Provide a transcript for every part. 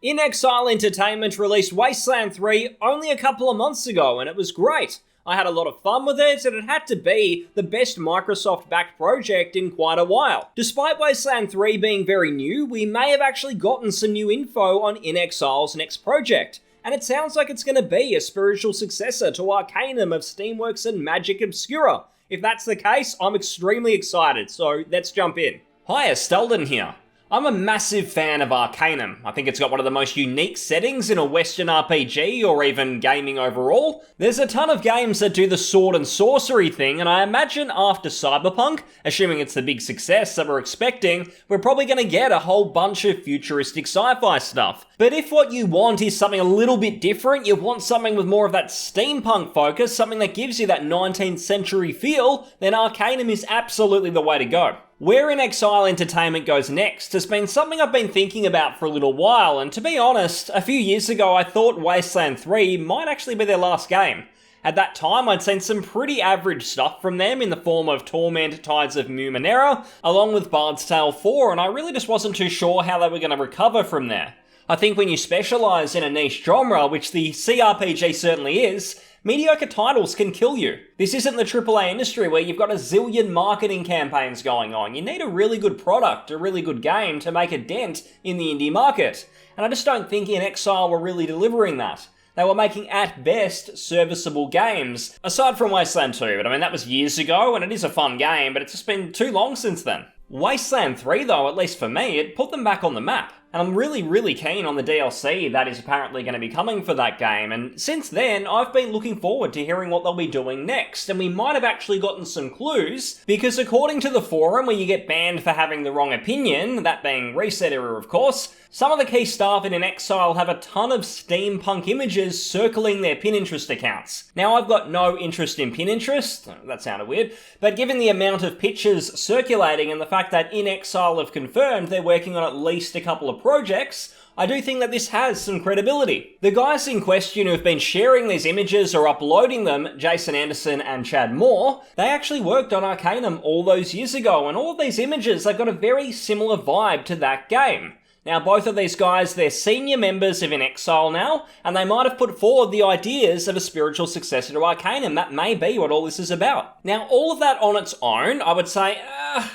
Inxile Entertainment released Wasteland 3 only a couple of months ago, and it was great. I had a lot of fun with it, and it had to be the best Microsoft-backed project in quite a while. Despite Wasteland 3 being very new, we may have actually gotten some new info on Inxile's next project, and it sounds like it's going to be a spiritual successor to Arcanum of Steamworks and Magic Obscura. If that's the case, I'm extremely excited, so let's jump in. Hi, Stelden here. I'm a massive fan of Arcanum. I think it's got one of the most unique settings in a Western RPG or even gaming overall. There's a ton of games that do the sword and sorcery thing, and I imagine after Cyberpunk, assuming it's the big success that we're expecting, we're probably going to get a whole bunch of futuristic sci-fi stuff. But if what you want is something a little bit different, you want something with more of that steampunk focus, something that gives you that 19th century feel, then Arcanum is absolutely the way to go. Where Inxile Entertainment goes next has been something I've been thinking about for a little while, and to be honest, a few years ago I thought Wasteland 3 might actually be their last game. At that time I'd seen some pretty average stuff from them in the form of Torment, Tides of Numenera, along with Bard's Tale 4, and I really just wasn't too sure how they were going to recover from there. I think when you specialise in a niche genre, which the CRPG certainly is, mediocre titles can kill you. This isn't the AAA industry where you've got a zillion marketing campaigns going on. You need a really good product, a really good game to make a dent in the indie market. And I just don't think Inxile were really delivering that. They were making, at best, serviceable games. Aside from Wasteland 2, but I mean that was years ago and it is a fun game, but it's just been too long since then. Wasteland 3 though, at least for me, it put them back on the map. And I'm really keen on the DLC that is apparently going to be coming for that game, and since then, I've been looking forward to hearing what they'll be doing next, and we might have actually gotten some clues, because according to the forum where you get banned for having the wrong opinion, that being Reset Era of course, some of the key staff in Inxile have a ton of steampunk images circling their Pinterest accounts. Now I've got no interest in Pinterest, that sounded weird, but given the amount of pictures circulating and the fact that Inxile have confirmed they're working on at least a couple of projects, I do think that this has some credibility. The guys in question who have been sharing these images or uploading them, Jason Anderson and Chad Moore, they actually worked on Arcanum all those years ago, and all of these images, they've got a very similar vibe to that game. Now, both of these guys, they're senior members of Inxile now, and they might have put forward the ideas of a spiritual successor to Arcanum. That may be what all this is about. Now, all of that on its own, I would say,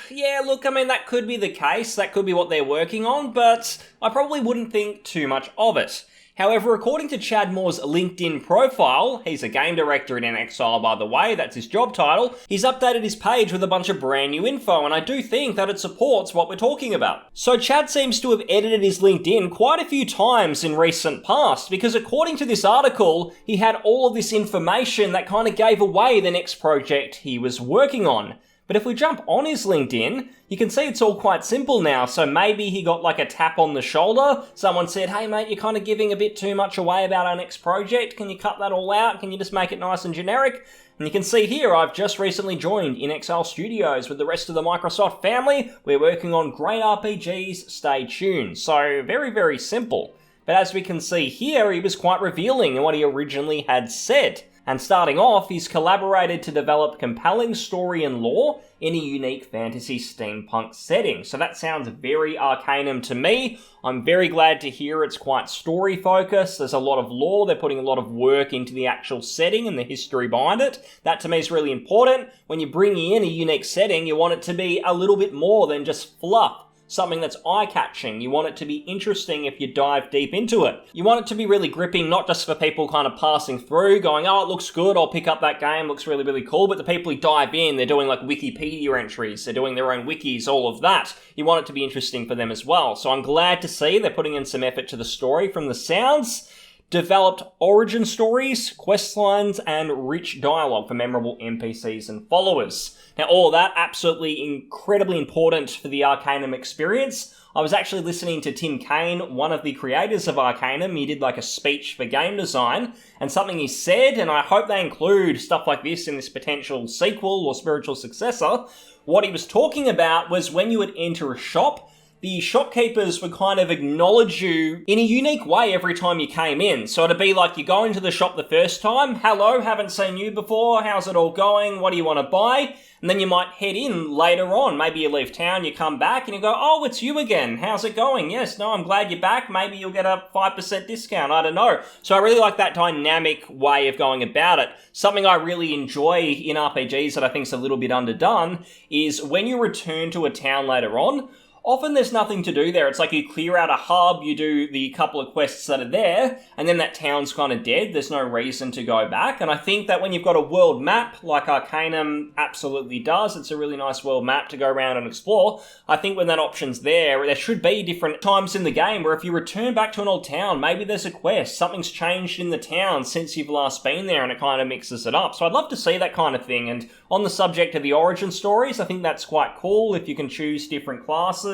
yeah, look, I mean, that could be the case, that could be what they're working on, but I probably wouldn't think too much of it. However, according to Chad Moore's LinkedIn profile, he's a game director in Inxile by the way, that's his job title, he's updated his page with a bunch of brand new info, and I do think that it supports what we're talking about. So Chad seems to have edited his LinkedIn quite a few times in recent past, because according to this article, he had all of this information that kind of gave away the next project he was working on. But if we jump on his LinkedIn, you can see it's all quite simple now, so maybe he got like a tap on the shoulder, someone said, hey mate, you're kind of giving a bit too much away about our next project, can you cut that all out, can you just make it nice and generic? And you can see here, I've just recently joined Inxile Studios with the rest of the Microsoft family, we're working on great RPGs, stay tuned. So very simple. But as we can see here, he was quite revealing in what he originally had said. And starting off, he's collaborated to develop compelling story and lore in a unique fantasy steampunk setting. So that sounds very Arcanum to me. I'm very glad to hear it's quite story focused. There's a lot of lore. They're putting a lot of work into the actual setting and the history behind it. That to me is really important. When you're bringing in a unique setting, you want it to be a little bit more than just fluff. Something that's eye-catching. You want it to be interesting if you dive deep into it. You want it to be really gripping, not just for people kind of passing through, going, oh, it looks good, I'll pick up that game, looks really cool, but the people who dive in, they're doing like Wikipedia entries, they're doing their own wikis, all of that. You want it to be interesting for them as well. So I'm glad to see they're putting in some effort to the story from the sounds. Developed origin stories, quest lines, and rich dialogue for memorable NPCs and followers. Now, all of that absolutely incredibly important for the Arcanum experience. I was actually listening to Tim Cain, one of the creators of Arcanum. He did like a speech for game design, and something he said, and I hope they include stuff like this in this potential sequel or spiritual successor. What he was talking about was when you would enter a shop, the shopkeepers would kind of acknowledge you in a unique way every time you came in. So it'd be like you go into the shop the first time, hello, haven't seen you before, how's it all going, what do you want to buy? And then you might head in later on, maybe you leave town, you come back and you go, oh, it's you again, how's it going? Yes, no, I'm glad you're back, maybe you'll get a 5% discount, I don't know. So I really like that dynamic way of going about it. Something I really enjoy in RPGs that I think is a little bit underdone is when you return to a town later on, often there's nothing to do there. It's like you clear out a hub, you do the couple of quests that are there, and then that town's kind of dead. There's no reason to go back. And I think that when you've got a world map, like Arcanum absolutely does, it's a really nice world map to go around and explore. I think when that option's there should be different times in the game where if you return back to an old town, maybe there's a quest, something's changed in the town since you've last been there, and it kind of mixes it up. So I'd love to see that kind of thing. And on the subject of the origin stories, I think that's quite cool if you can choose different classes,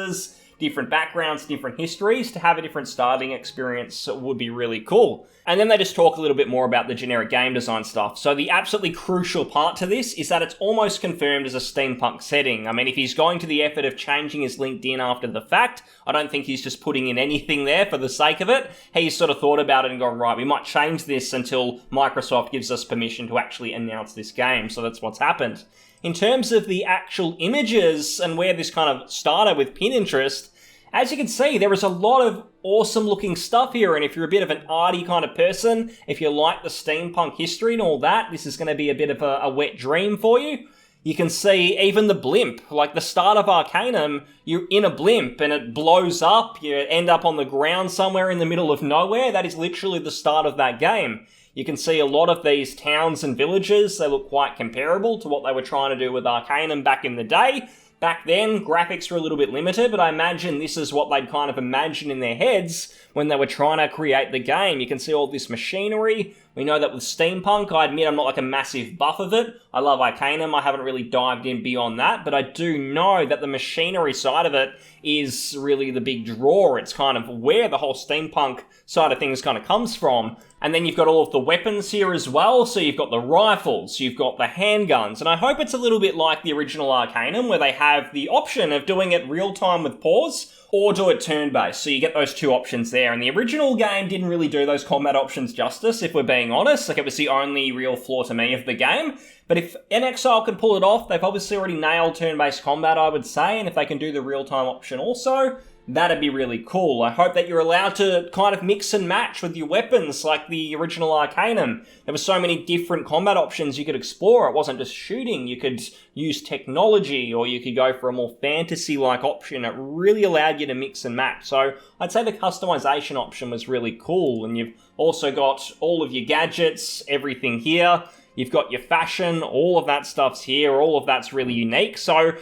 different backgrounds, different histories, to have a different starting experience would be really cool. And then they just talk a little bit more about the generic game design stuff. So the absolutely crucial part to this is that it's almost confirmed as a steampunk setting. I mean, if he's going to the effort of changing his LinkedIn after the fact, I don't think he's just putting in anything there for the sake of it. He's sort of thought about it and gone, right, we might change this until Microsoft gives us permission to actually announce this game. So that's what's happened. In terms of the actual images and where this kind of started with Pinterest, as you can see, there is a lot of awesome looking stuff here, and if you're a bit of an arty kind of person, if you like the steampunk history and all that, this is going to be a bit of a wet dream for you. You can see even the blimp, like the start of Arcanum, you're in a blimp and it blows up, you end up on the ground somewhere in the middle of nowhere. That is literally the start of that game. You can see a lot of these towns and villages, they look quite comparable to what they were trying to do with Arcanum back in the day. Back then, graphics were a little bit limited, but I imagine this is what they'd kind of imagine in their heads when they were trying to create the game. You can see all this machinery. We know that with steampunk, I admit I'm not like a massive buff of it. I love Arcanum, I haven't really dived in beyond that, but I do know that the machinery side of it is really the big draw. It's kind of where the whole steampunk side of things kind of comes from. And then you've got all of the weapons here as well, so you've got the rifles, you've got the handguns, and I hope it's a little bit like the original Arcanum, where they have the option of doing it real-time with pause, or do it turn-based, so you get those two options there. And the original game didn't really do those combat options justice, if we're being honest. Like, it was the only real flaw to me of the game. But if Inxile can pull it off, they've obviously already nailed turn-based combat, I would say, and if they can do the real-time option also, that'd be really cool. I hope that you're allowed to kind of mix and match with your weapons like the original Arcanum. There were so many different combat options you could explore. It wasn't just shooting. You could use technology, or you could go for a more fantasy-like option. It really allowed you to mix and match. So I'd say the customization option was really cool. And you've also got all of your gadgets, everything here. You've got your fashion, all of that stuff's here. All of that's really unique. So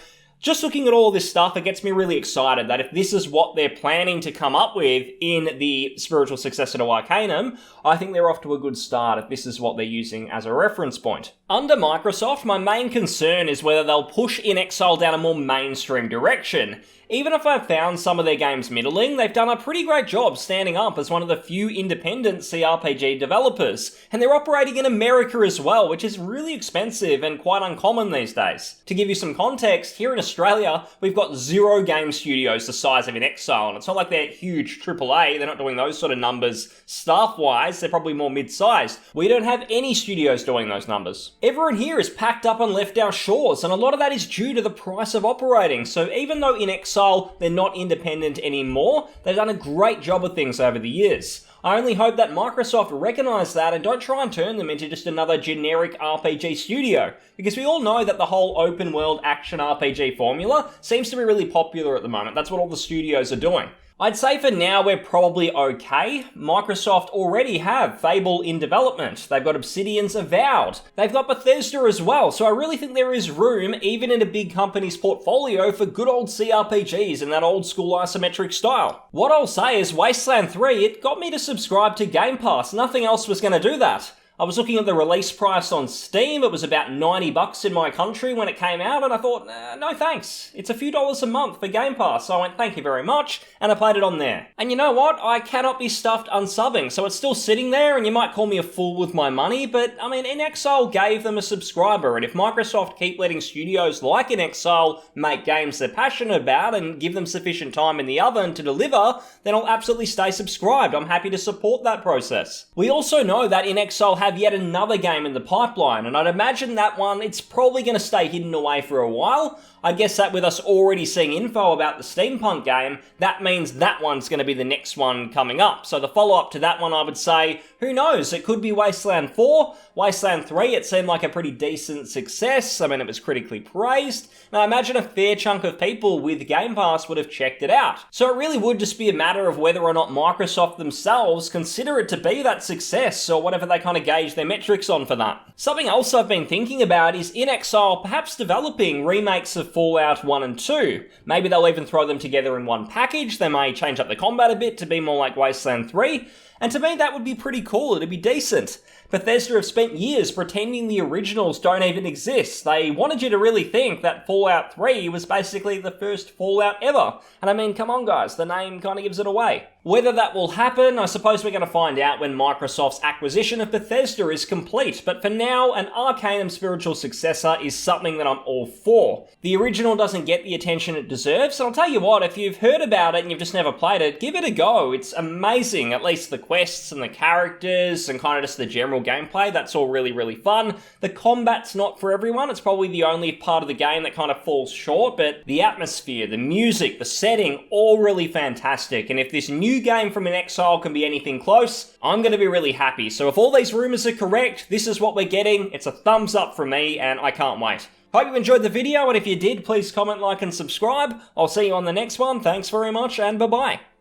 just looking at all this stuff, it gets me really excited that if this is what they're planning to come up with in the spiritual successor to Arcanum, I think they're off to a good start if this is what they're using as a reference point. Under Microsoft, my main concern is whether they'll push Inxile down a more mainstream direction. Even if I've found some of their games middling, they've done a pretty great job standing up as one of the few independent CRPG developers, and they're operating in America as well, which is really expensive and quite uncommon these days. To give you some context, here in Australia, we've got 0 game studios the size of Inxile, and it's not like they're huge AAA, they're not doing those sort of numbers staff-wise, they're probably more mid-sized. We don't have any studios doing those numbers. Everyone here is packed up and left our shores, and a lot of that is due to the price of operating, so even though Inxile they're not independent anymore, they've done a great job with things over the years. I only hope that Microsoft recognise that and don't try and turn them into just another generic RPG studio, because we all know that the whole open world action RPG formula seems to be really popular at the moment. That's what all the studios are doing. I'd say for now we're probably okay. Microsoft already have Fable in development. They've got Obsidian's Avowed. They've got Bethesda as well, so I really think there is room, even in a big company's portfolio, for good old CRPGs in that old school isometric style. What I'll say is Wasteland 3, it got me to subscribe to Game Pass. Nothing else was going to do that. I was looking at the release price on Steam. It was about $90 in my country when it came out, and I thought, no thanks. It's a few dollars a month for Game Pass. So I went, thank you very much, and I played it on there. And you know what? I cannot be stuffed unsubbing, so it's still sitting there, and you might call me a fool with my money, but I mean, Inxile gave them a subscriber, and if Microsoft keep letting studios like Inxile make games they're passionate about and give them sufficient time in the oven to deliver, then I'll absolutely stay subscribed. I'm happy to support that process. We also know that Inxile have yet another game in the pipeline, and I'd imagine that one, it's probably going to stay hidden away for a while. I guess that with us already seeing info about the Steampunk game, that means that one's going to be the next one coming up. So the follow-up to that one, I would say, who knows? It could be Wasteland 4. Wasteland 3, it seemed like a pretty decent success. I mean, it was critically praised. And I imagine a fair chunk of people with Game Pass would have checked it out. So it really would just be a matter of whether or not Microsoft themselves consider it to be that success, or whatever they kind of gauge their metrics on for that. Something else I've been thinking about is Inxile perhaps developing remakes of Fallout 1 and 2. Maybe they'll even throw them together in one package. They may change up the combat a bit to be more like Wasteland 3. And to me, that would be pretty cool. It'd be decent. Bethesda have spent years pretending the originals don't even exist. They wanted you to really think that Fallout 3 was basically the first Fallout ever. And I mean, come on guys, the name kind of gives it away. Whether that will happen, I suppose we're going to find out when Microsoft's acquisition of Bethesda is complete, but for now, an Arcanum spiritual successor is something that I'm all for. The original doesn't get the attention it deserves, and I'll tell you what, if you've heard about it and you've just never played it, give it a go. It's amazing, at least the quests and the characters and kind of just the general gameplay, that's all really, really fun. The combat's not for everyone, it's probably the only part of the game that kind of falls short, but the atmosphere, the music, the setting, all really fantastic, and if this new game from Inxile can be anything close, I'm going to be really happy. So if all these rumours are correct, this is what we're getting. It's a thumbs up from me, and I can't wait. Hope you enjoyed the video, and if you did, please comment, like, and subscribe. I'll see you on the next one. Thanks very much, and bye-bye.